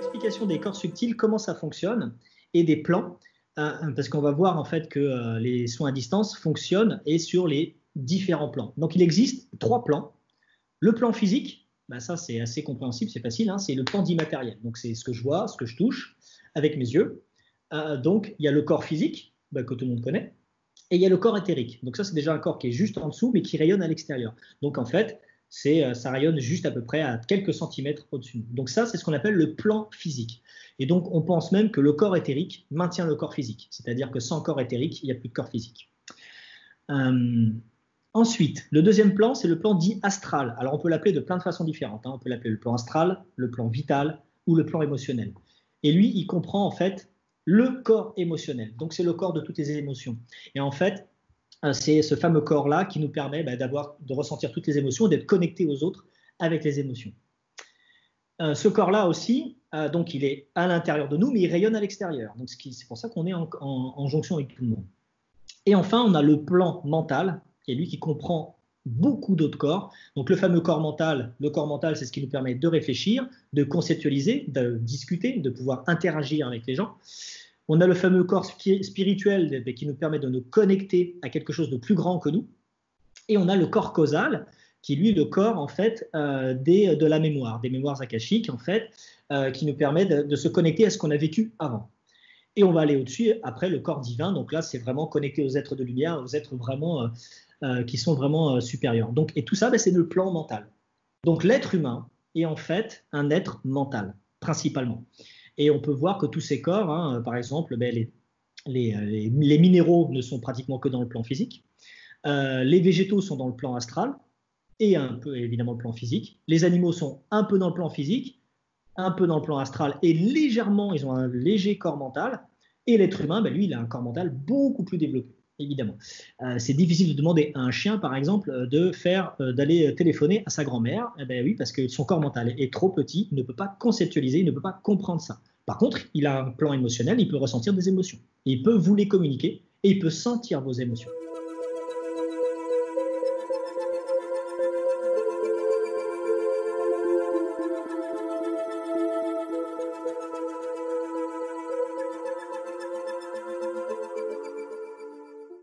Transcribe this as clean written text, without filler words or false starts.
explication des corps subtils, comment ça fonctionne, et des plans, parce qu'on va voir en fait que les soins à distance fonctionnent et sur les différents plans. Donc il existe 3 plans. Le plan physique, ben ça c'est assez compréhensible, c'est facile, hein, c'est le plan d'immatériel. Donc c'est ce que je vois, ce que je touche avec mes yeux. Donc il y a le corps physique, ben, que tout le monde connaît, et il y a le corps éthérique. Donc ça c'est déjà un corps qui est juste en dessous, mais qui rayonne à l'extérieur. Donc en fait, ça rayonne juste à peu près à quelques centimètres au-dessus. Donc ça, c'est ce qu'on appelle le plan physique. Et donc, on pense même que le corps éthérique maintient le corps physique. C'est-à-dire que sans corps éthérique, il n'y a plus de corps physique. Ensuite, le deuxième plan, c'est le plan dit astral. Alors, on peut l'appeler de plein de façons différentes, hein. On peut l'appeler le plan astral, le plan vital ou le plan émotionnel. Et lui, il comprend en fait le corps émotionnel. Donc, c'est le corps de toutes les émotions. Et en fait, c'est ce fameux corps-là qui nous permet de ressentir toutes les émotions, d'être connecté aux autres avec les émotions. Ce corps-là aussi, donc il est à l'intérieur de nous, mais il rayonne à l'extérieur. Donc c'est pour ça qu'on est en jonction avec tout le monde. Et enfin, on a le plan mental, qui est lui qui comprend beaucoup d'autres corps. Donc le fameux corps mental, c'est ce qui nous permet de réfléchir, de conceptualiser, de discuter, de pouvoir interagir avec les gens. On a le fameux corps spirituel qui nous permet de nous connecter à quelque chose de plus grand que nous. Et on a le corps causal, qui est lui le corps en fait de la mémoire, des mémoires akashiques en fait, qui nous permet de se connecter à ce qu'on a vécu avant. Et on va aller au-dessus, après le corps divin. Donc là, c'est vraiment connecté aux êtres de lumière, aux êtres vraiment qui sont vraiment supérieurs. Donc, et tout ça, c'est le plan mental. Donc l'être humain est en fait un être mental, principalement. Et on peut voir que tous ces corps, hein, par exemple, les minéraux ne sont pratiquement que dans le plan physique. Les végétaux sont dans le plan astral et un peu évidemment le plan physique. Les animaux sont un peu dans le plan physique, un peu dans le plan astral et légèrement, ils ont un léger corps mental. Et l'être humain, lui, il a un corps mental beaucoup plus développé, évidemment. C'est difficile de demander à un chien, par exemple, d'aller téléphoner à sa grand-mère. Eh bien oui, parce que son corps mental est trop petit, il ne peut pas conceptualiser, il ne peut pas comprendre ça. Par contre, il a un plan émotionnel, il peut ressentir des émotions. Il peut vous les communiquer et il peut sentir vos émotions.